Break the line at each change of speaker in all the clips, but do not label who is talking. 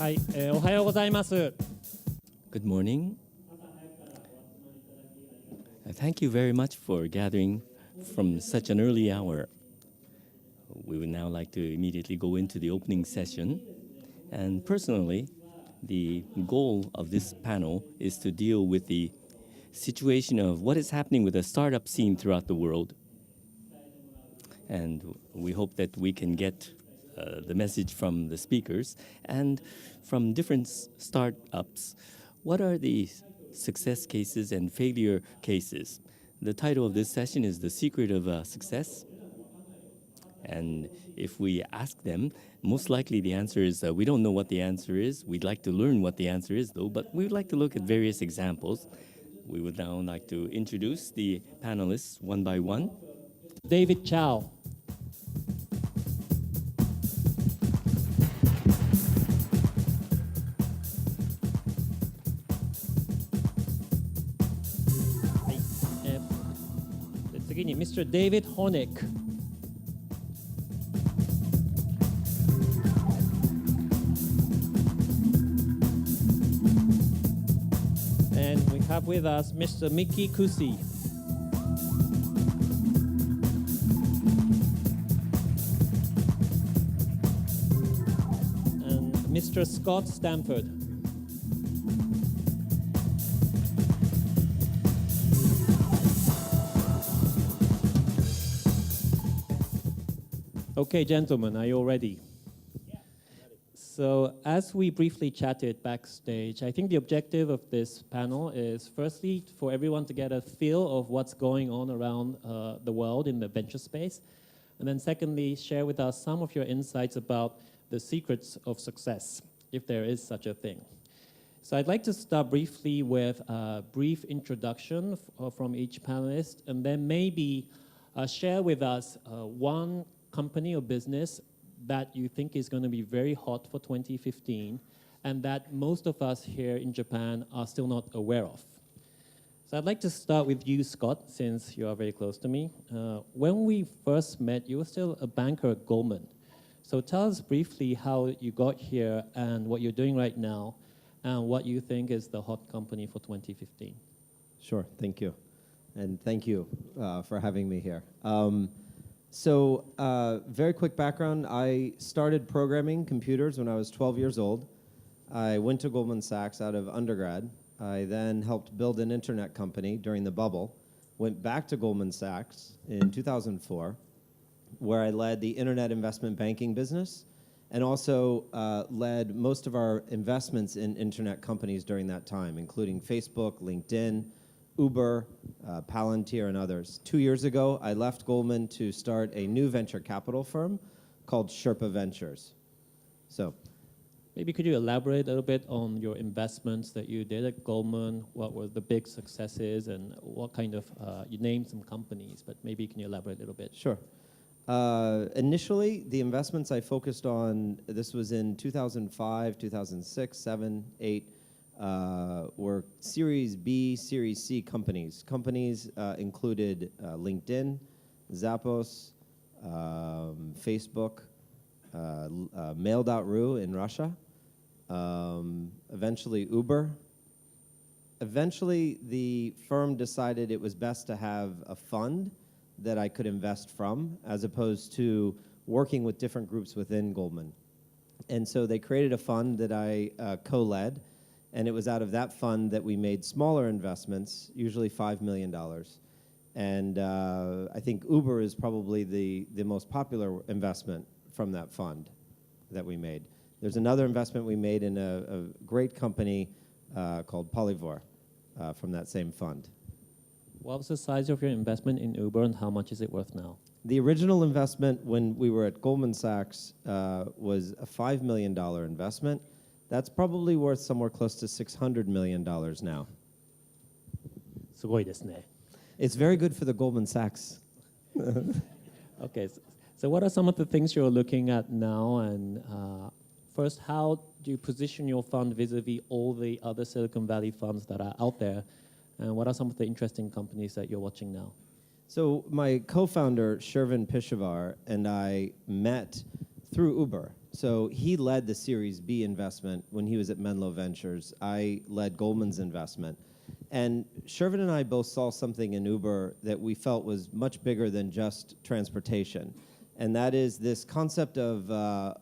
はい、おはようございます。
Good morning. Thank you very much for gathering from such an early hour. We would now like to immediately go into the opening session. And personally, the goal of this panel is to deal with the situation of what is happening with the startup scene throughout the world. And we hope that we can get the message from the speakers and from different startups. What are the success cases and failure cases? The title of this session is The Secret of Success. And if we ask them, most likely the answer is we don't know what the answer is. We'd like to learn what the answer is, though, but we would like to look at various examples. We would now like to introduce the panelists one by one.
David Chao. Mr. David Hornik. And we have with us Mr. Miki Kuusi. And Mr. Scott Stanford. Okay, gentlemen, are you all ready?
Yeah.
So as we briefly chatted backstage, I think the objective of this panel is firstly for everyone to get a feel of what's going on around the world in the venture space. And then secondly, share with us some of your insights about the secrets of success, if there is such a thing. So I'd like to start briefly with a brief introduction from each panelist, and then maybe share with us one company or business that you think is going to be very hot for 2015 and that most of us here in Japan are still not aware of. So I'd like to start with you, Scott, since you are very close to me. When we first met, you were still a banker at Goldman. So tell us briefly how you got here and what you're doing right now and what you think is the hot company for 2015.
Sure, thank you. And thank you for having me here. So very quick background, I started programming computers when I was 12 years old. I went to Goldman Sachs out of undergrad. I then helped build an internet company during the bubble, went back to Goldman Sachs in 2004, where I led the internet investment banking business and also led most of our investments in internet companies during that time, including Facebook, LinkedIn, Uber, Palantir, and others. 2 years ago, I left Goldman to start a new venture capital firm called Sherpa Ventures. So,
maybe could you elaborate a little bit on your investments that you did at Goldman? What were the big successes and what kind of, you named some companies, but maybe can you elaborate a little bit?
Sure. Initially, the investments I focused on, this was in 2005, 2006, 7, 8, were Series B, Series C companies. Companies included LinkedIn, Zappos, Facebook, Mail.ru in Russia, eventually Uber. Eventually, the firm decided it was best to have a fund that I could invest from, as opposed to working with different groups within Goldman. And so they created a fund that I co-led, and it was out of that fund that we made smaller investments, usually $5 million. And I think Uber is probably the most popular investment from that fund that we made. There's another investment we made in a great company called Polyvore from that same fund.
What was the size of your investment in Uber and how much is it worth now?
The original investment when we were at Goldman Sachs was a $5 million investment. That's probably worth somewhere close to $600 million now.
すごいですね.
It's very good for the Goldman Sachs.
Okay, so what are some of the things you're looking at now? And first, how do you position your fund vis-a-vis all the other Silicon Valley funds that are out there? And what are some of the interesting companies that you're watching now?
So my co-founder, Shervin Pishavar, and I met through Uber. So he led the Series B investment when he was at Menlo Ventures. I led Goldman's investment. And Shervin and I both saw something in Uber that we felt was much bigger than just transportation. And that is this concept of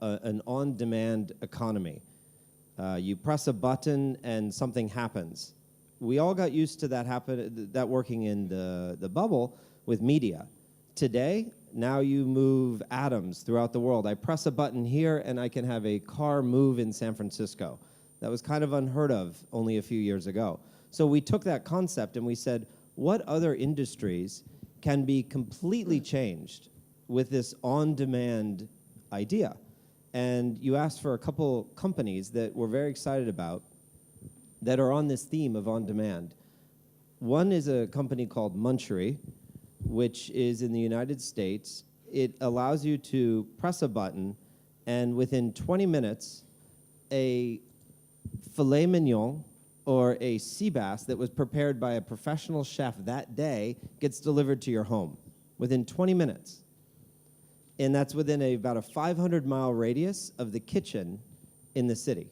an on-demand economy. You press a button and something happens. We all got used to that working in the bubble with media. Today, now you move atoms throughout the world. I press a button here and I can have a car move in San Francisco. That was kind of unheard of only a few years ago. So we took that concept and we said, what other industries can be completely changed with this on-demand idea? And you asked for a couple companies that we're very excited about that are on this theme of on-demand. One is a company called Munchery, which is in the United States. It allows you to press a button, and within 20 minutes, a filet mignon or a sea bass that was prepared by a professional chef that day gets delivered to your home within 20 minutes. And that's within about a 500-mile radius of the kitchen in the city.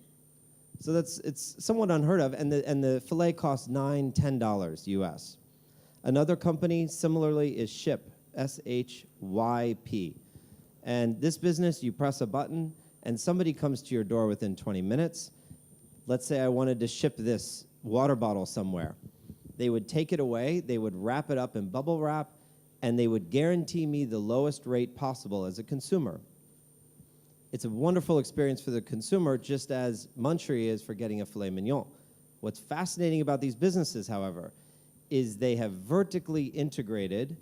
So it's somewhat unheard of, and the filet costs $9, $10 US. Another company similarly is Ship, S-H-Y-P. And this business, you press a button, and somebody comes to your door within 20 minutes. Let's say I wanted to ship this water bottle somewhere. They would take it away, they would wrap it up in bubble wrap, and they would guarantee me the lowest rate possible as a consumer. It's a wonderful experience for the consumer, just as Munchery is for getting a filet mignon. What's fascinating about these businesses, however, is they have vertically integrated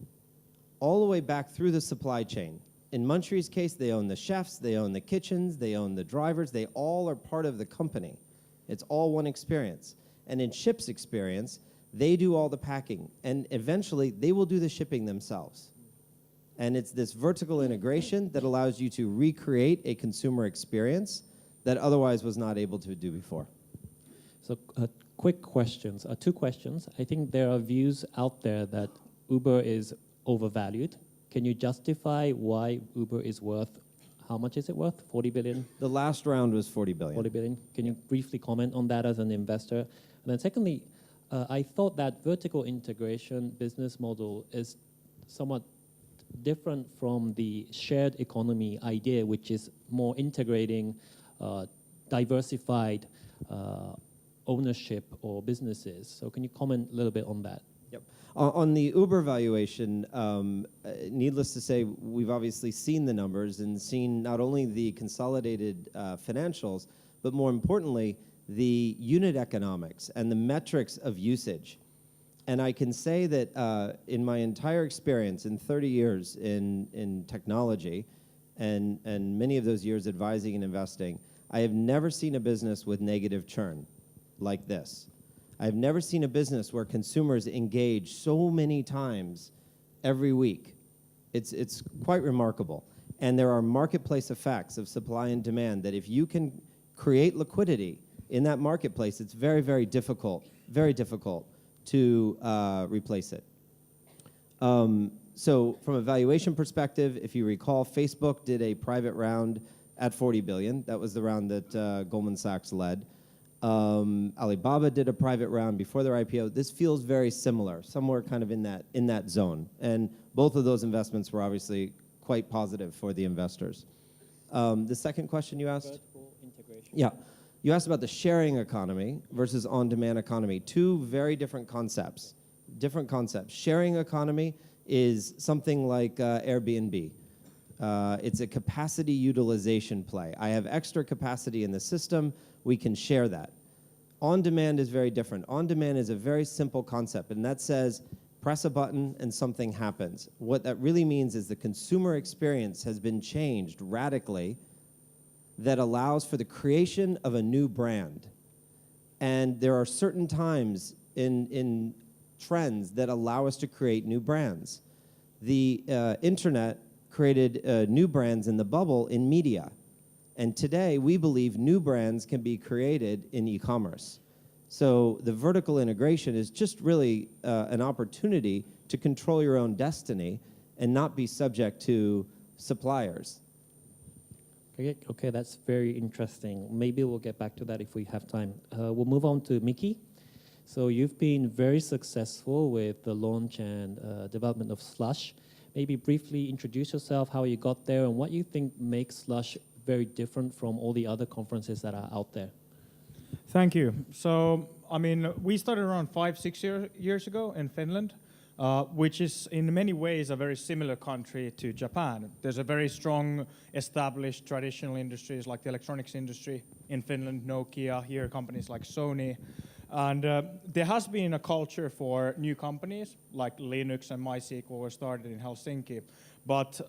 all the way back through the supply chain. In Munchery's case, they own the chefs, they own the kitchens, they own the drivers, they all are part of the company. It's all one experience. And in Ship's experience, they do all the packing, and eventually they will do the shipping themselves. And it's this vertical integration that allows you to recreate a consumer experience that otherwise was not able to do before.
So quick questions, two questions. I think there are views out there that Uber is overvalued. Can you justify why Uber is worth, how much is it worth? 40 billion?
The last round was 40 billion.
40 billion. Can you briefly comment on that as an investor? And then secondly, I thought that vertical integration business model is somewhat different from the shared economy idea, which is more integrating diversified ownership or businesses. So can you comment a little bit on that?
Yep. On the Uber valuation, needless to say, we've obviously seen the numbers and seen not only the consolidated financials, but more importantly, the unit economics and the metrics of usage. And I can say that in my entire experience in 30 years in technology and many of those years advising and investing, I have never seen a business with negative churn like this. I've never seen a business where consumers engage so many times every week. It's quite remarkable. And there are marketplace effects of supply and demand that if you can create liquidity in that marketplace, it's very, very difficult to replace it. So from a valuation perspective, if you recall, Facebook did a private round at 40 billion. That was the round that Goldman Sachs led. Alibaba did a private round before their IPO. This feels very similar, somewhere kind of in that zone. And both of those investments were obviously quite positive for the investors. The second question you asked?
Vertical integration.
Yeah. You asked about the sharing economy versus on-demand economy. Two very different concepts. Sharing economy is something like Airbnb. It's a capacity utilization play. I have extra capacity in the system. We can share that. On-demand is very different. On-demand is a very simple concept, and that says press a button and something happens. What that really means is the consumer experience has been changed radically that allows for the creation of a new brand. And there are certain times in trends that allow us to create new brands. The internet created new brands in the bubble in media. And today, we believe new brands can be created in e-commerce. So the vertical integration is just really an opportunity to control your own destiny and not be subject to suppliers.
Okay, that's very interesting. Maybe we'll get back to that if we have time. We'll move on to Miki. So you've been very successful with the launch and development of Slush. Maybe briefly introduce yourself, how you got there, and what you think makes Slush very different from all the other conferences that are out there.
Thank you. So, I mean, we started around 5-6 years ago in Finland, which is in many ways a very similar country to Japan. There's a very strong established traditional industries like the electronics industry in Finland, Nokia, here companies like Sony. And there has been a culture for new companies like Linux and MySQL were started in Helsinki. But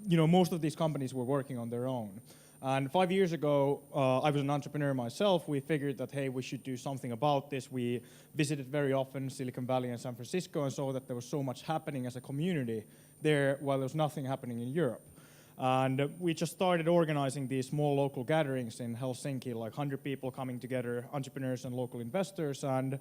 most of these companies were working on their own. And 5 years ago, I was an entrepreneur myself. We figured that, hey, we should do something about this. We visited very often Silicon Valley and San Francisco and saw that there was so much happening as a community there while there was nothing happening in Europe. And we just started organizing these small local gatherings in Helsinki, like 100 people coming together, entrepreneurs and local investors. And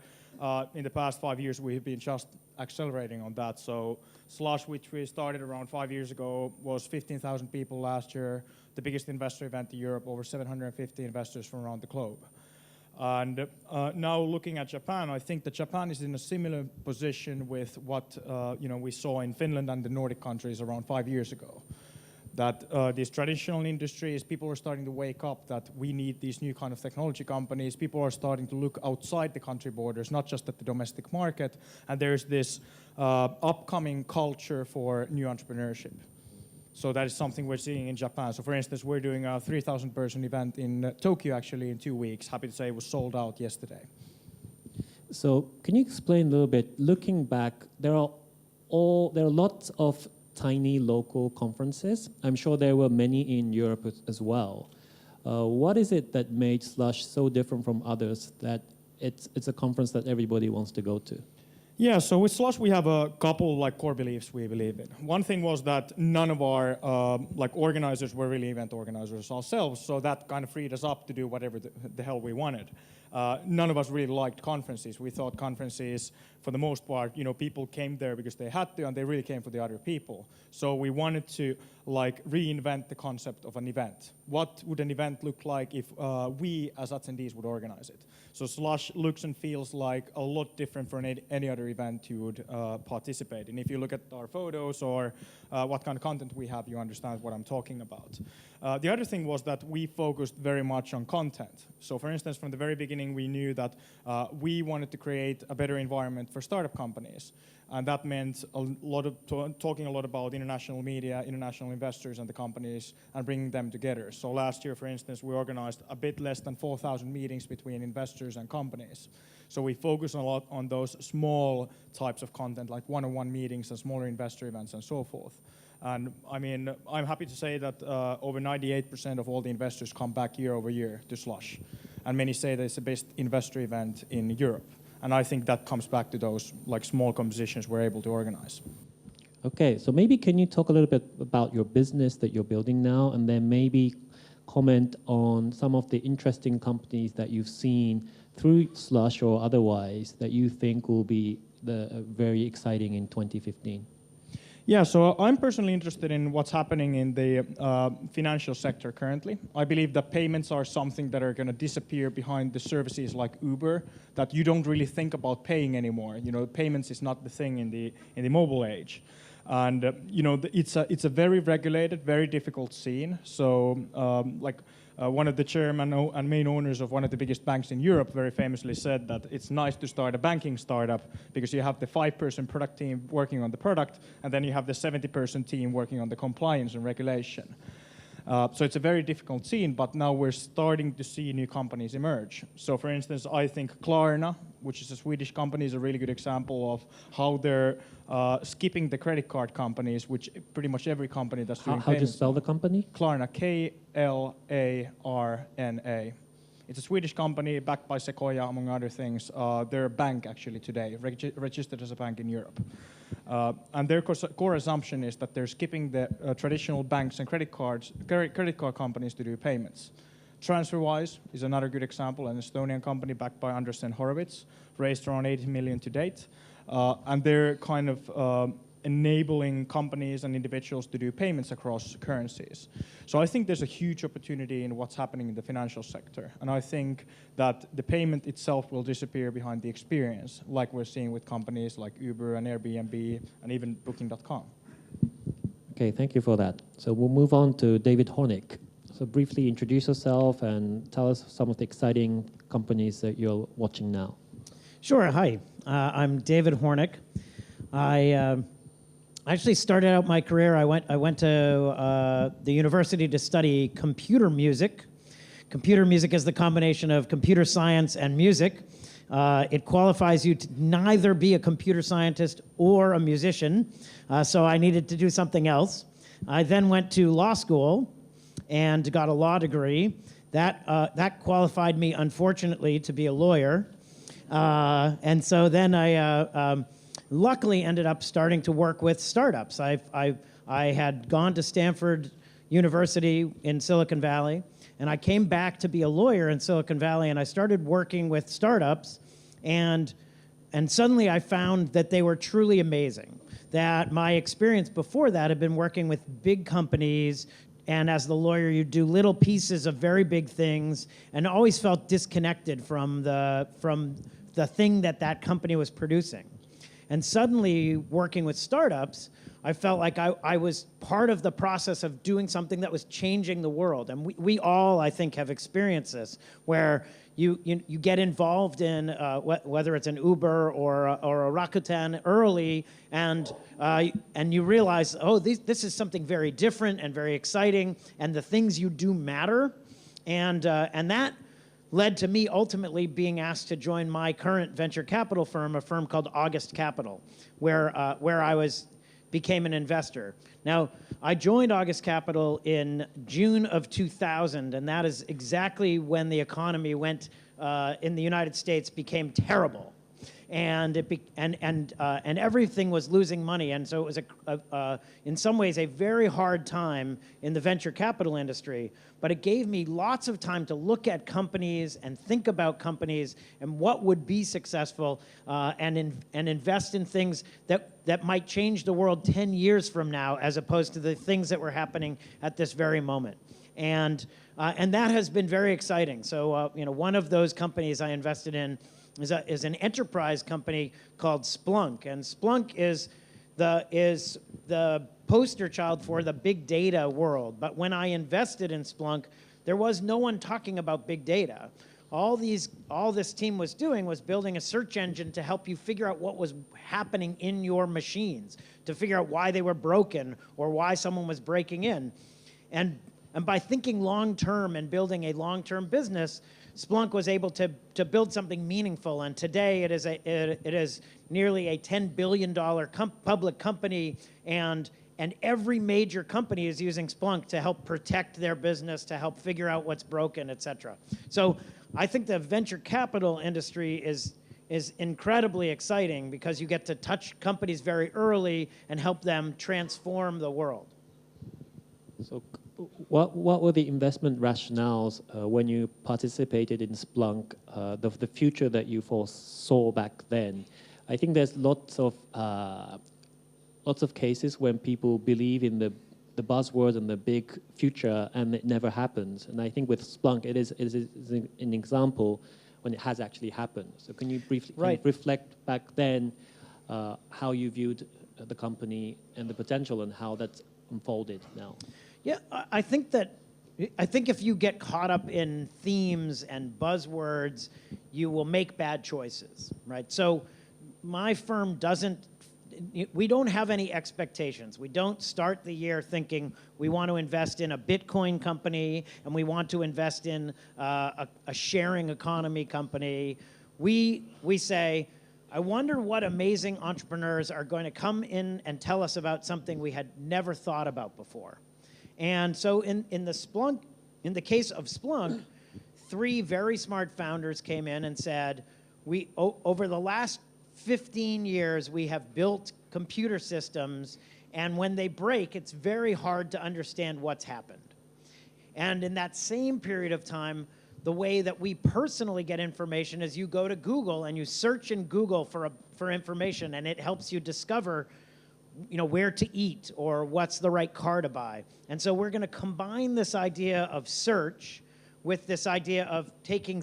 in the past 5 years, we've been just accelerating on that. So Slush, which we started around 5 years ago, was 15,000 people last year, the biggest investor event in Europe, over 750 investors from around the globe. And now looking at Japan, I think that Japan is in a similar position with what we saw in Finland and the Nordic countries around 5 years ago. That these traditional industries, people are starting to wake up that we need these new kind of technology companies. People are starting to look outside the country borders, not just at the domestic market. And there's this upcoming culture for new entrepreneurship. So that is something we're seeing in Japan. So for instance, we're doing a 3,000 person event in Tokyo actually in 2 weeks. Happy to say it was sold out yesterday.
So can you explain a little bit, looking back, there are lots of tiny local conferences. I'm sure there were many in Europe as well. What is it that made Slush so different from others that it's a conference that everybody wants to go to?
Yeah, so with Slush we have a couple core beliefs we believe in. One thing was that none of our organizers were really event organizers ourselves, so that kind of freed us up to do whatever the hell we wanted. None of us really liked conferences. We thought conferences, for the most part, people came there because they had to, and they really came for the other people. So we wanted to reinvent the concept of an event. What would an event look like if we as attendees would organize it? So Slush looks and feels like a lot different from any other event you would participate in. If you look at our photos or what kind of content we have, you understand what I'm talking about. The other thing was that we focused very much on content. So for instance, from the very beginning, we knew that we wanted to create a better environment for startup companies. And that meant a lot of talking a lot about international media, international investors and the companies and bringing them together. So last year, for instance, we organized a bit less than 4,000 meetings between investors and companies. So we focus a lot on those small types of content like one-on-one meetings and smaller investor events and so forth. And I mean, I'm happy to say that over 98% of all the investors come back year over year to Slush. And many say that it's the best investor event in Europe. And I think that comes back to those small compositions we're able to organize.
Okay, so maybe can you talk a little bit about your business that you're building now, and then maybe comment on some of the interesting companies that you've seen through Slush or otherwise that you think will be very exciting in 2015?
Yeah, so I'm personally interested in what's happening in the financial sector currently. I believe that payments are something that are going to disappear behind the services like Uber, that you don't really think about paying anymore. Payments is not the thing in the mobile age. And it's a very regulated, very difficult scene. So one of the chairman and main owners of one of the biggest banks in Europe very famously said that it's nice to start a banking startup because you have the 5-person product team working on the product, and then you have the 70-person team working on the compliance and regulation. So it's a very difficult scene, but now we're starting to see new companies emerge. So for instance, I think Klarna, which is a Swedish company, is a really good example of how they're skipping the credit card companies, which pretty much every company that's doing
How do you spell the company?
Klarna, K-L-A-R-N-A. It's a Swedish company backed by Sequoia, among other things. They're a bank actually today, registered as a bank in Europe. And their core assumption is that they're skipping the traditional banks and credit card companies to do payments. TransferWise is another good example, an Estonian company backed by Andreessen Horowitz, raised around 80 million to date. And they're kind of enabling companies and individuals to do payments across currencies. So I think there's a huge opportunity in what's happening in the financial sector. And I think that the payment itself will disappear behind the experience, like we're seeing with companies like Uber and Airbnb and even Booking.com.
Okay, thank you for that. So we'll move on to David Hornik. So briefly introduce yourself and tell us some of the exciting companies that you're watching now.
Sure. Hi, I'm David Hornik. I actually started out my career. I went to the university to study computer music. Computer music is the combination of computer science and music. It qualifies you to neither be a computer scientist or a musician, so I needed to do something else. I then went to law school and got a law degree. That qualified me, unfortunately, to be a lawyer. And so then I luckily ended up starting to work with startups. I had gone to Stanford University in Silicon Valley, and I came back to be a lawyer in Silicon Valley, and I started working with startups, and suddenly I found that they were truly amazing. That my experience before that had been working with big companies, and as the lawyer, you do little pieces of very big things, and always felt disconnected from the thing that company was producing. And suddenly, working with startups, I felt like I was part of the process of doing something that was changing the world. And we all, I think, have experienced this, where you get involved in whether it's an Uber or a Rakuten early, and you realize, oh, this is something very different and very exciting, and the things you do matter, and that led to me ultimately being asked to join my current venture capital firm, a firm called August Capital, where I became an investor. Now, I joined August Capital in June of 2000, and that is exactly when the economy went in the United States became terrible, and everything was losing money, and so it was in some ways a very hard time in the venture capital industry. But it gave me lots of time to look at companies and think about companies and what would be successful, and invest in things that might change the world 10 years from now, as opposed to the things that were happening at this very moment. And that has been very exciting. So one of those companies I invested in is an enterprise company called Splunk, and Splunk is the poster child for the big data world. But when I invested in Splunk, there was no one talking about big data. All this team was doing was building a search engine to help you figure out what was happening in your machines, to figure out why they were broken or why someone was breaking in. And by thinking long-term and building a long-term business, Splunk was able to build something meaningful, and today it is nearly a $10 billion public company, and every major company is using Splunk to help protect their business, to help figure out what's broken, et cetera. So I think the venture capital industry is incredibly exciting because you get to touch companies very early and help them transform the world.
So what were the investment rationales when you participated in Splunk, the future that you foresaw back then? I think there's lots of cases when people believe in the buzzwords and the big future, and it never happens. And I think with Splunk, it is an example when it has actually happened. So can you briefly reflect back then how you viewed the company and the potential and how that's unfolded now?
Yeah, I think if you get caught up in themes and buzzwords, you will make bad choices, right? So my firm we don't have any expectations. We don't start the year thinking we want to invest in a Bitcoin company and we want to invest in a sharing economy company. We say, I wonder what amazing entrepreneurs are going to come in and tell us about something we had never thought about before. And so in the case of Splunk, 3 very smart founders came in and said, over the last 15 years, we have built computer systems, and when they break, it's very hard to understand what's happened. And in that same period of time, the way that we personally get information is you go to Google and you search in Google for information, and it helps you discover where to eat or what's the right car to buy. And so we're going to combine this idea of search with this idea of taking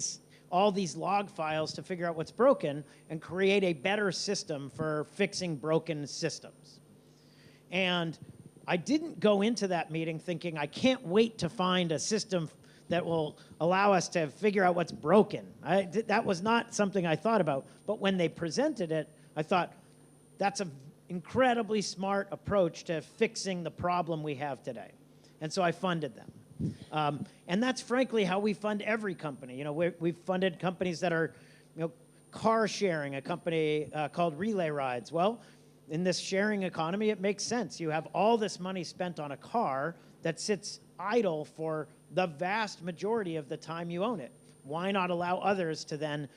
all these log files to figure out what's broken and create a better system for fixing broken systems. And I didn't go into that meeting thinking, I can't wait to find a system that will allow us to figure out what's broken. That was not something I thought about. But when they presented it, I thought, that's an incredibly smart approach to fixing the problem we have today. And so I funded them. And that's frankly how we fund every company. We've funded companies that are car sharing, a company called Relay Rides. Well, in this sharing economy, it makes sense. You have all this money spent on a car that sits idle for the vast majority of the time you own it. Why not allow others to then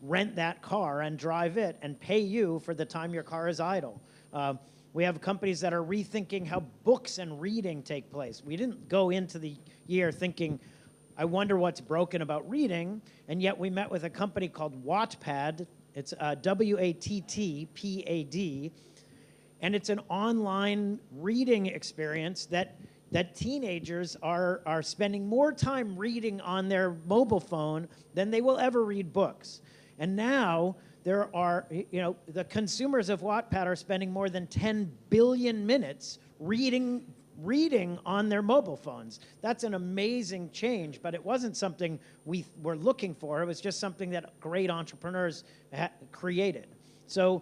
rent that car and drive it and pay you for the time your car is idle? We have companies that are rethinking how books and reading take place. We didn't go into the year thinking, I wonder what's broken about reading, and yet we met with a company called Wattpad. It's WATTPAD, and it's an online reading experience that teenagers are spending more time reading on their mobile phone than they will ever read books. And now there are, the consumers of Wattpad are spending more than 10 billion minutes reading on their mobile phones. That's an amazing change, but it wasn't something we were looking for. It was just something that great entrepreneurs created. So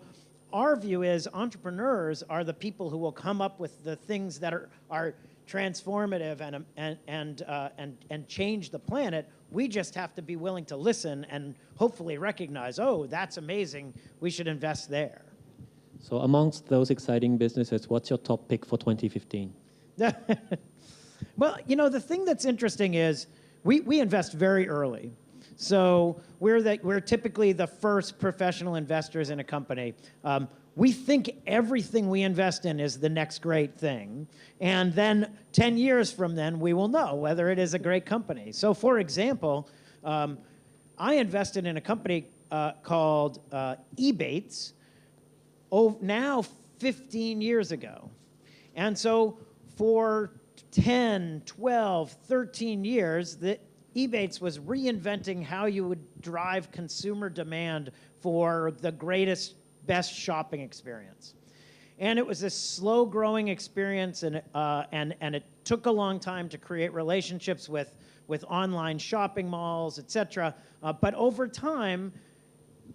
our view is entrepreneurs are the people who will come up with the things that are transformative and change the planet. We just have to be willing to listen and hopefully recognize, oh, that's amazing, we should invest there.
So amongst those exciting businesses, what's your top pick for 2015?
Well, the thing that's interesting is we invest very early. So we're typically the first professional investors in a company. We think everything we invest in is the next great thing. And then 10 years from then, we will know whether it is a great company. So for example, I invested in a company called Ebates now 15 years ago. And so for 10, 12, 13 years, Ebates was reinventing how you would drive consumer demand for the greatest, best shopping experience. And it was a slow-growing experience, and it took a long time to create relationships with online shopping malls, et cetera. But over time,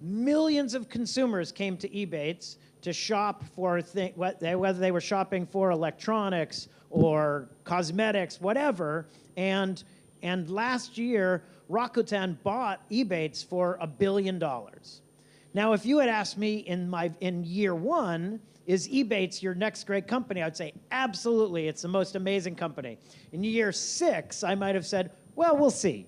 millions of consumers came to Ebates to shop for whether they were shopping for electronics or cosmetics, whatever. And last year, Rakuten bought Ebates for $1 billion. Now, if you had asked me in year one, is Ebates your next great company? I'd say, absolutely, it's the most amazing company. In year 6, I might have said, well, we'll see.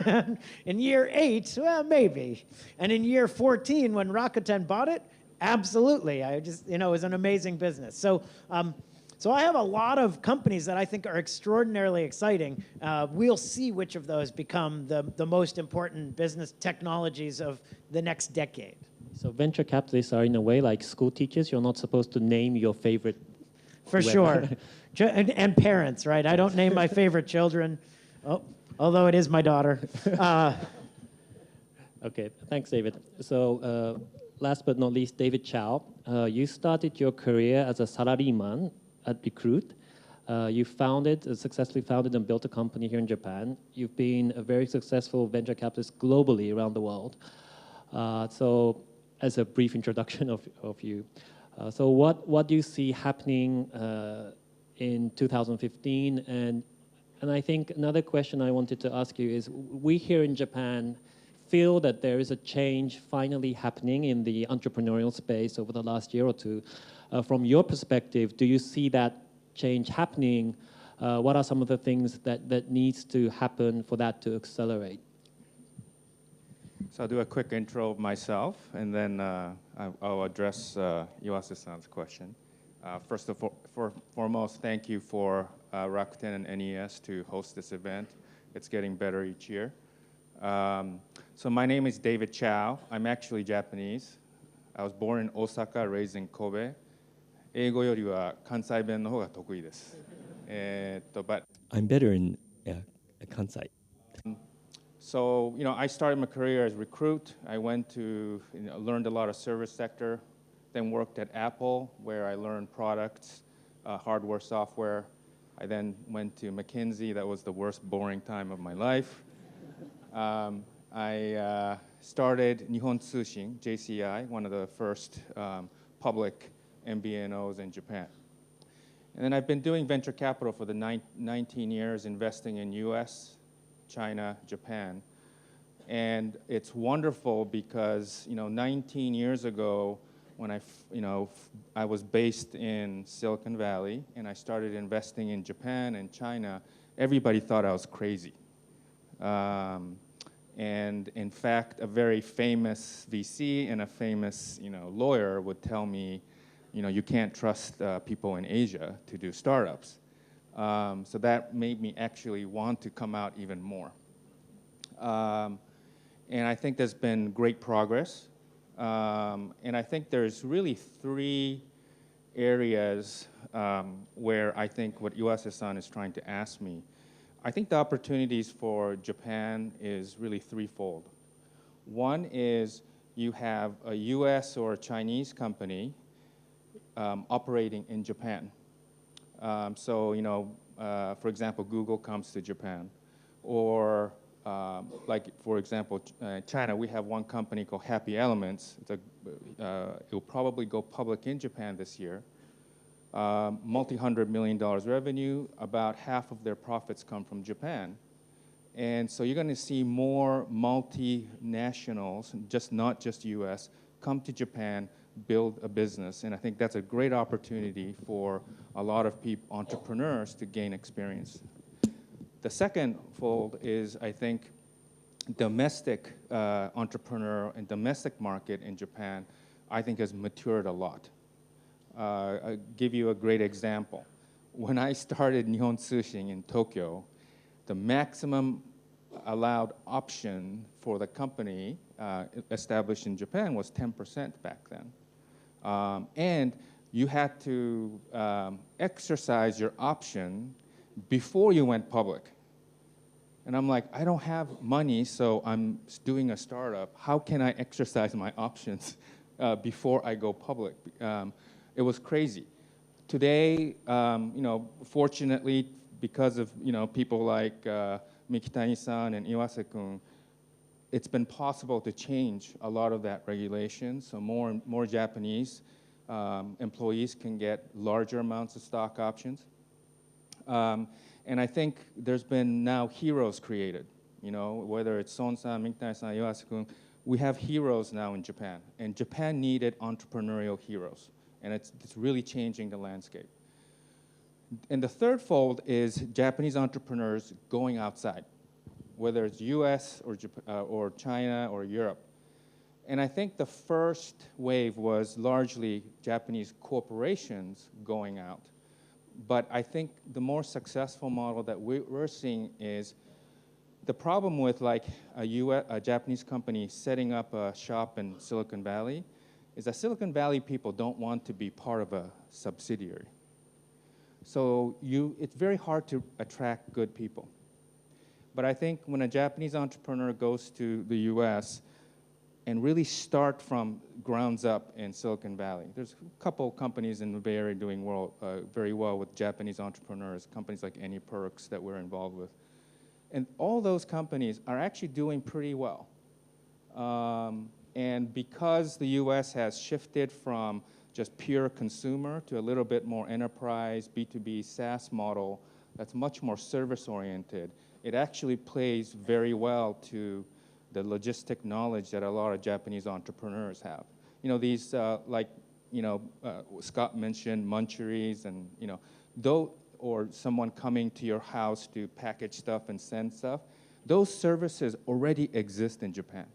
In year 8, well, maybe. And in year 14, when Rakuten bought it, absolutely. It was an amazing business. So I have a lot of companies that I think are extraordinarily exciting. We'll see which of those become the most important business technologies of the next decade.
So venture capitalists are in a way like school teachers. You're not supposed to name your favorite.
For sure. And parents, right? I don't name my favorite children, although it is my daughter.
Okay, thanks, David. So last but not least, David Chao. You started your career as a salaryman at Recruit. You successfully founded and built a company here in Japan. You've been a very successful venture capitalist globally around the world. So as a brief introduction of you. So what do you see happening in 2015? And I think another question I wanted to ask you is, we here in Japan feel that there is a change finally happening in the entrepreneurial space over the last year or two. From your perspective, do you see that change happening? What are some of the things that needs to happen for that to accelerate?
So I'll do a quick intro of myself, and then I'll address Iwase-san's question. First of all, foremost, thank you for Rakuten and NES to host this event. It's getting better each year. So my name is David Chao. I'm actually Japanese. I was born in Osaka, raised in Kobe. 英語よりは関西弁の方が得意です。But
I'm better in Kansai.
so, I started my career as recruit. I went to, learned a lot of service sector, then worked at Apple, where I learned products, hardware, software. I then went to McKinsey. That was the worst, boring time of my life. I started Nihon Tsushin, JCI, one of the first public MVNOs in Japan. And then I've been doing venture capital for the 19 years, investing in US, China, Japan. And it's wonderful because, 19 years ago, when I was based in Silicon Valley and I started investing in Japan and China, everybody thought I was crazy. And in fact, a very famous VC and a famous, lawyer would tell me, you can't trust people in Asia to do startups. So that made me actually want to come out even more. And I think there's been great progress. And I think there's really three areas where I think what Iwase-san is trying to ask me. I think the opportunities for Japan is really threefold. One is you have a US or a Chinese company operating in Japan. For example, Google comes to Japan. Or for example, China, we have one company called Happy Elements. It will probably go public in Japan this year. Multi-$100 million revenue, about half of their profits come from Japan. And so you're going to see more multinationals, not just US, come to Japan, build a business. And I think that's a great opportunity for a lot of entrepreneurs to gain experience. The second fold is, I think, domestic entrepreneur and domestic market in Japan, I think has matured a lot. I'll give you a great example. When I started Nihon Tsushin in Tokyo, the maximum allowed option for the company established in Japan was 10% back then. And you had to exercise your option before you went public. And I'm like, I don't have money, so I'm doing a startup. How can I exercise my options before I go public? It was crazy. Today, fortunately, because of people like Mikitani-san and Iwase-kun, it's been possible to change a lot of that regulation. So more Japanese employees can get larger amounts of stock options. And I think there's been now heroes created. Whether it's Son-san, Mikitani-san, Iwase-kun, we have heroes now in Japan. And Japan needed entrepreneurial heroes. And it's really changing the landscape. And the third fold is Japanese entrepreneurs going outside, whether it's US or China or Europe. And I think the first wave was largely Japanese corporations going out. But I think the more successful model that we're seeing is the problem with a Japanese company setting up a shop in Silicon Valley is that Silicon Valley people don't want to be part of a subsidiary. So it's very hard to attract good people. But I think when a Japanese entrepreneur goes to the US and really start from grounds up in Silicon Valley, there's a couple companies in the Bay Area doing very well with Japanese entrepreneurs, companies like AnyPerks that we're involved with. And all those companies are actually doing pretty well. And because the US has shifted from just pure consumer to a little bit more enterprise, B2B, SaaS model that's much more service-oriented, it actually plays very well to the logistic knowledge that a lot of Japanese entrepreneurs have. These, Scott mentioned muncheries and, or someone coming to your house to package stuff and send stuff. Those services already exist in Japan,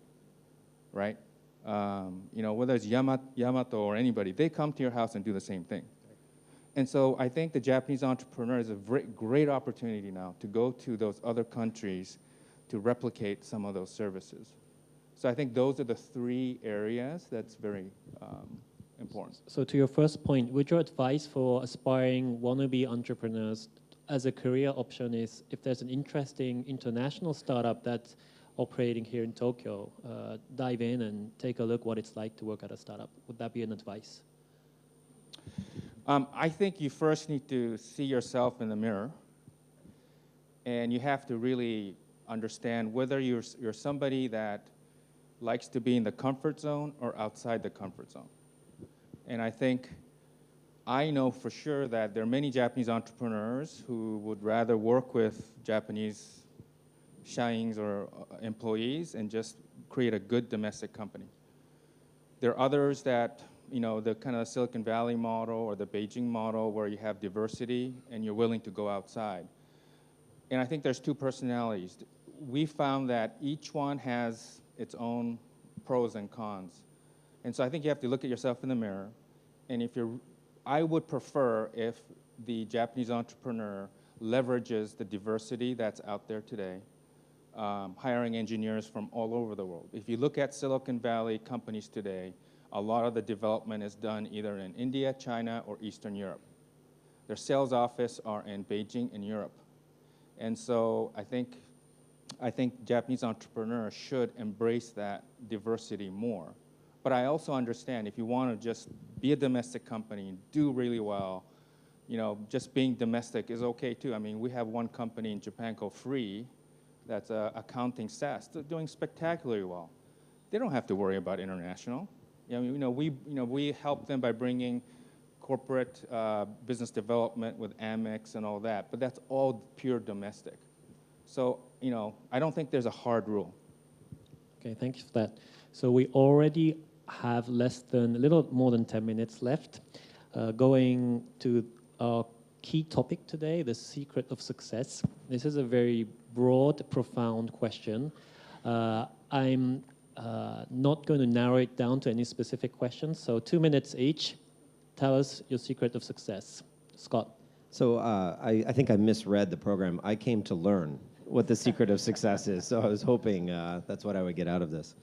right? Whether it's Yamato or anybody, they come to your house and do the same thing. And so I think the Japanese entrepreneur is a great opportunity now to go to those other countries to replicate some of those services. So I think those are the three areas that's very important.
So to your first point, would your advice for aspiring wannabe entrepreneurs as a career option is if there's an interesting international startup that's operating here in Tokyo, dive in and take a look what it's like to work at a startup? Would that be an advice?
I think you first need to see yourself in the mirror, and you have to really understand whether you're somebody that likes to be in the comfort zone or outside the comfort zone. And I know for sure that there are many Japanese entrepreneurs who would rather work with Japanese shains or employees and just create a good domestic company. There are others that, the kind of Silicon Valley model or the Beijing model where you have diversity and you're willing to go outside. And I think there's two personalities. We found that each one has its own pros and cons. And so I think you have to look at yourself in the mirror. And I would prefer if the Japanese entrepreneur leverages the diversity that's out there today, hiring engineers from all over the world. If you look at Silicon Valley companies today, a lot of the development is done either in India, China, or Eastern Europe. Their sales office are in Beijing and Europe. And so I think Japanese entrepreneurs should embrace that diversity more. But I also understand if you want to just be a domestic company and do really well, just being domestic is okay too. I mean, we have one company in Japan called Free that's accounting SaaS. They're doing spectacularly well. They don't have to worry about international. We help them by bringing corporate business development with Amex and all that, but that's all pure domestic. So, I don't think there's a hard rule.
Okay, thank you for that. So we already have a little more than 10 minutes left. Going to our key topic today, the secret of success. This is a very broad, profound question. I'm not going to narrow it down to any specific questions. So 2 minutes each. Tell us your secret of success. Scott.
So I think I misread the program. I came to learn what the secret of success is. So I was hoping that's what I would get out of this.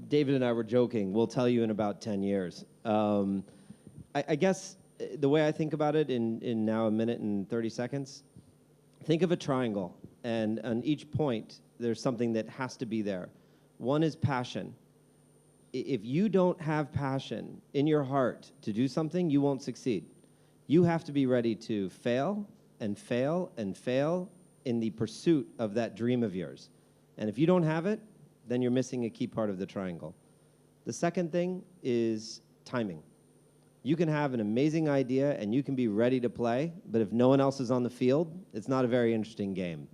David and I were joking. We'll tell you in about 10 years. I guess the way I think about it in now a minute and 30 seconds, think of a triangle. And on each point, there's something that has to be there. One is passion. If you don't have passion in your heart to do something, you won't succeed. You have to be ready to fail and fail and fail in the pursuit of that dream of yours. And if you don't have it, then you're missing a key part of the triangle. The second thing is timing. You can have an amazing idea and you can be ready to play, but if no one else is on the field, it's not a very interesting game.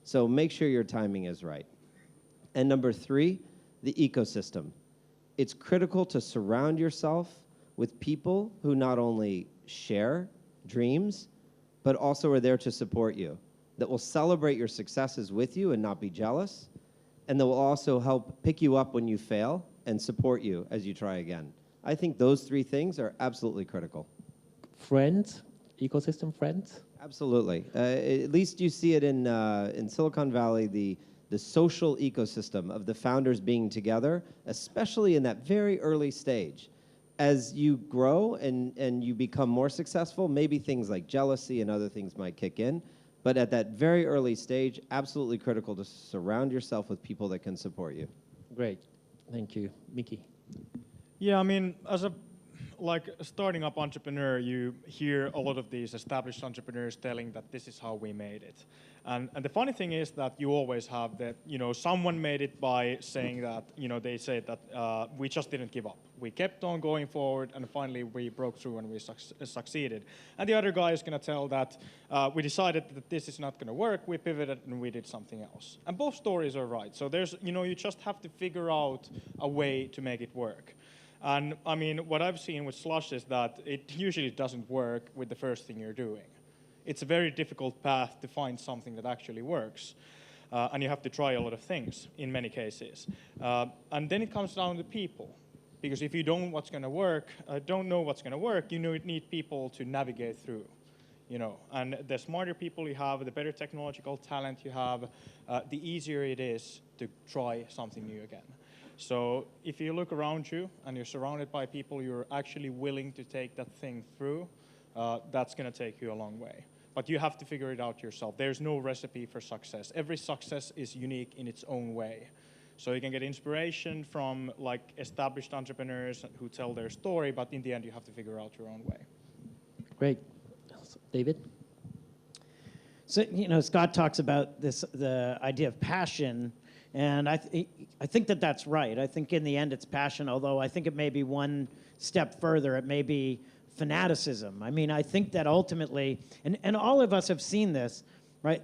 So make sure your timing is right. And number 3, the ecosystem. It's critical to surround yourself with people who not only share dreams, but also are there to support you, that will celebrate your successes with you and not be jealous, and that will also help pick you up when you fail and support you as you try again. I think those 3 things are absolutely critical.
Friends, ecosystem friends?
Absolutely. At least you see it in Silicon Valley, the social ecosystem of the founders being together, especially in that very early stage. As you grow and you become more successful, maybe things like jealousy and other things might kick in. But at that very early stage, absolutely critical to surround yourself with people that can support you.
Great. Thank you. Miki.
Yeah, I mean, as a starting up entrepreneur, you hear a lot of these established entrepreneurs telling that this is how we made it. And the funny thing is that you always have that, someone made it by saying that, they say that we just didn't give up. We kept on going forward and finally we broke through and we succeeded. And the other guy is going to tell that we decided that this is not going to work, we pivoted and we did something else. And both stories are right. So there's, you just have to figure out a way to make it work. And I mean, what I've seen with Slush is that it usually doesn't work with the first thing you're doing. It's a very difficult path to find something that actually works. And you have to try a lot of things in many cases. And then it comes down to people. Because if you don't know what's going to work, you need people to navigate through. And the smarter people you have, the better technological talent you have, the easier it is to try something new again. So if you look around you and you're surrounded by people you're actually willing to take that thing through, that's going to take you a long way. But you have to figure it out yourself. There's no recipe for success. Every success is unique in its own way. So you can get inspiration from like established entrepreneurs who tell their story, but in the end you have to figure out your own way.
Great. David?
So, Scott talks about the idea of passion, and I think that that's right. I think in the end it's passion, although I think it may be one step further. It may be fanaticism. I mean, I think that ultimately, and all of us have seen this, right?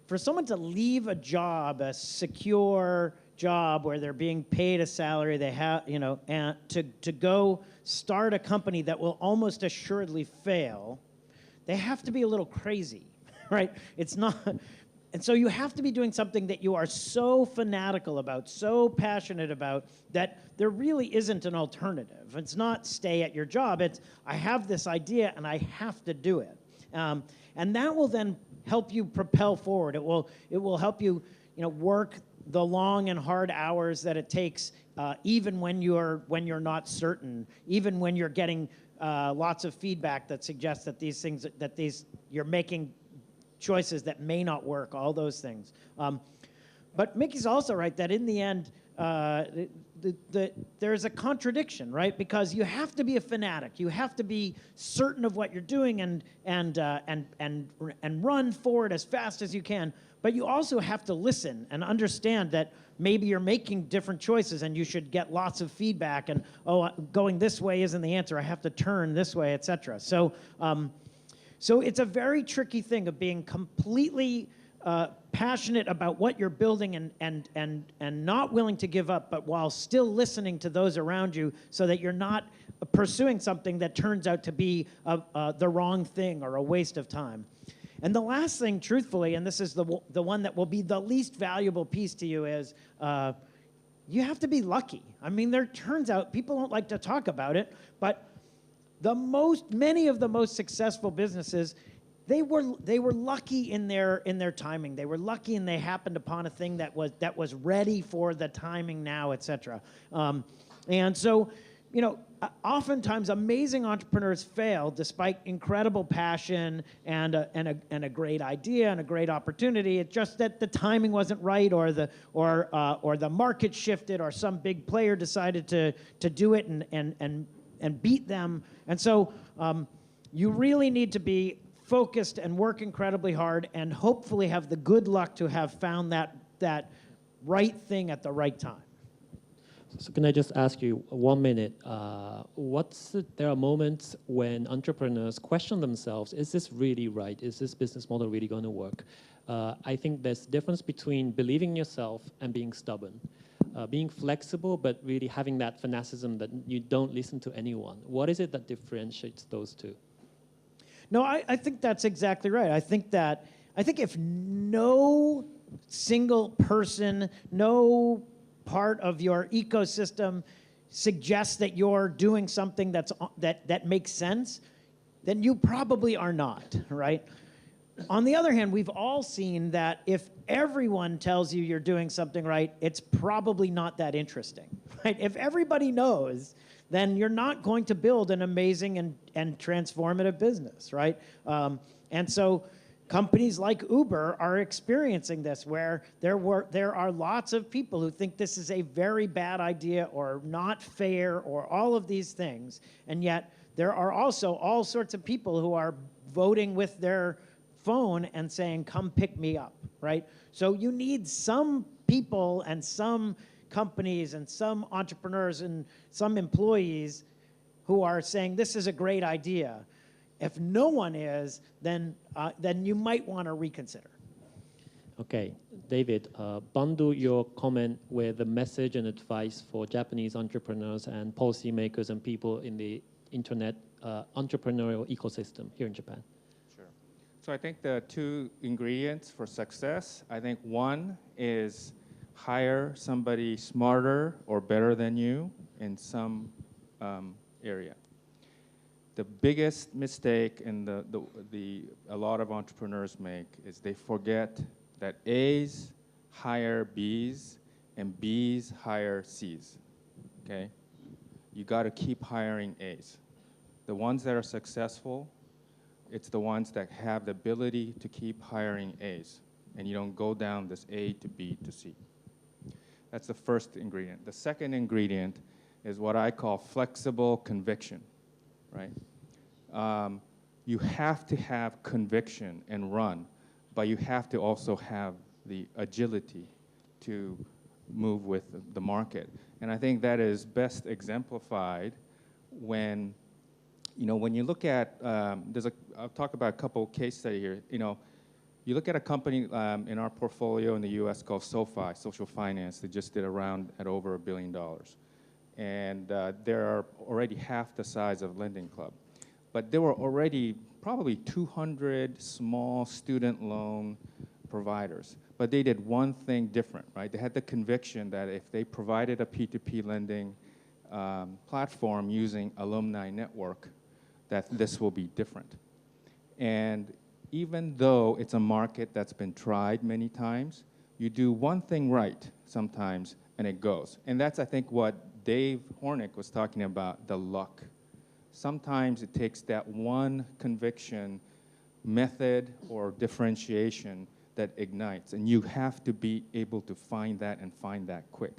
For someone to leave a job, a secure job where they're being paid a salary, they have, and to go start a company that will almost assuredly fail, they have to be a little crazy. Right? It's not, and so you have to be doing something that you are so fanatical about, so passionate about, that there really isn't an alternative. It's not stay at your job. It's I have this idea and I have to do it, and that will then help you propel forward. It will help you, work the long and hard hours that it takes, even when you're not certain, even when you're getting lots of feedback that suggests that you're making choices that may not work, all those things. But Miki's also right that in the end, there's a contradiction, right? Because you have to be a fanatic. You have to be certain of what you're doing and run forward as fast as you can. But you also have to listen and understand that maybe you're making different choices and you should get lots of feedback and, going this way isn't the answer. I have to turn this way, etc. So it's a very tricky thing of being completely passionate about what you're building and not willing to give up, but while still listening to those around you so that you're not pursuing something that turns out to be the wrong thing or a waste of time. And the last thing, truthfully, and this is the one that will be the least valuable piece to you, is you have to be lucky. I mean, there turns out, people don't like to talk about it, but many of the most successful businesses, they were lucky in their timing. They were lucky and they happened upon a thing that was ready for the timing now, etc. And so, oftentimes amazing entrepreneurs fail despite incredible passion and a great idea and a great opportunity. It's just that the timing wasn't right, or the market shifted, or some big player decided to do it and beat them. And so you really need to be focused and work incredibly hard and hopefully have the good luck to have found that right thing at the right time.
So can I just ask you 1 minute? There are moments when entrepreneurs question themselves, is this really right? Is this business model really going to work? I think there's a difference between believing in yourself and being stubborn. Being flexible, but really having that fanaticism that you don't listen to anyone. What is it that differentiates those two?
No, I think that's exactly right. I think if no single person, no part of your ecosystem suggests that you're doing something that makes sense, then you probably are not, right? On the other hand, we've all seen that if everyone tells you you're doing something right, it's probably not that interesting, right? If everybody knows, then you're not going to build an amazing and transformative business, right? And so companies like Uber are experiencing this, where there are lots of people who think this is a very bad idea or not fair or all of these things, and yet there are also all sorts of people who are voting with their phone and saying, come pick me up, right? So you need some people and some companies and some entrepreneurs and some employees who are saying, this is a great idea. If no one is, then you might want to reconsider.
Okay, David, bundle your comment with a message and advice for Japanese entrepreneurs and policymakers and people in the internet entrepreneurial ecosystem here in Japan.
So I think the two ingredients for success, I think one is hire somebody smarter or better than you in some area. The biggest mistake a lot of entrepreneurs make is they forget that A's hire B's and B's hire C's, okay? You got to keep hiring A's. The ones that are successful, it's the ones that have the ability to keep hiring A's, and you don't go down this A to B to C. That's the first ingredient. The second ingredient is what I call flexible conviction, right? You have to have conviction and run, but you have to also have the agility to move with the market. And I think that is best exemplified when, when you look at, I'll talk about a couple case study here. You look at a company in our portfolio in the US called SoFi, Social Finance. They just did a round at over $1 billion. And they are already half the size of Lending Club. But there were already probably 200 small student loan providers. But they did one thing different, right? They had the conviction that if they provided a P2P lending platform using alumni network, that this will be different. And even though it's a market that's been tried many times, you do one thing right sometimes and it goes. And that's, I think, what Dave Hornik was talking about, the luck. Sometimes it takes that one conviction, method, or differentiation that ignites, and you have to be able to find that and find that quick.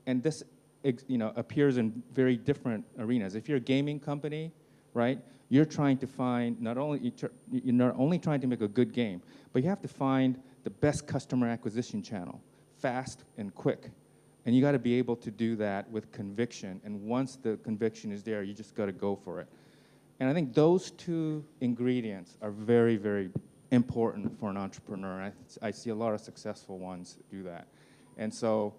And this appears in very different arenas. If you're a gaming company, right, you're trying to find, you're not only trying to make a good game, but you have to find the best customer acquisition channel, fast and quick. And you got to be able to do that with conviction. And once the conviction is there, you just got to go for it. And I think those two ingredients are very, very important for an entrepreneur. I see a lot of successful ones do that. And so,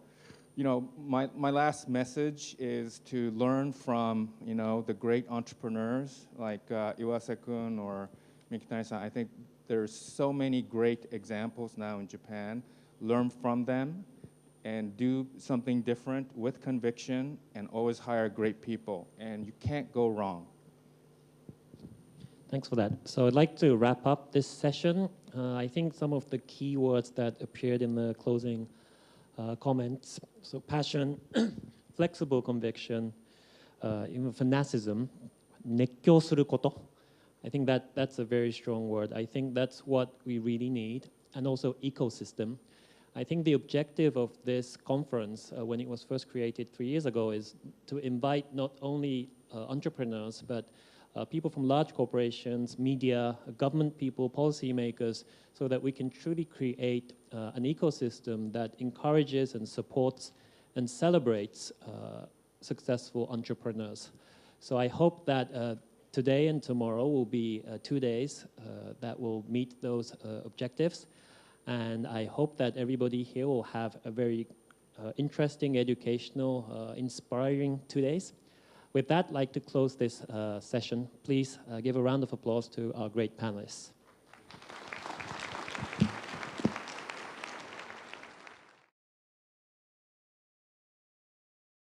my last message is to learn from, the great entrepreneurs like Iwase-kun or Miki-san. I think there's so many great examples now in Japan. Learn from them and do something different with conviction and always hire great people. And you can't go wrong.
Thanks for that. So I'd like to wrap up this session. I think some of the key words that appeared in the closing comments, so passion, flexible conviction, even fanaticism, 熱狂すること. I think that's a very strong word. I think that's what we really need. And also ecosystem. I think the objective of this conference, when it was first created 3 years ago, is to invite not only entrepreneurs, but people from large corporations, media, government people, policymakers, so that we can truly create an ecosystem that encourages and supports and celebrates successful entrepreneurs. So I hope that today and tomorrow will be 2 days that will meet those objectives. And I hope that everybody here will have a very interesting, educational, inspiring 2 days. With that, I'd like to close this session. Please give a round of applause to our great panelists.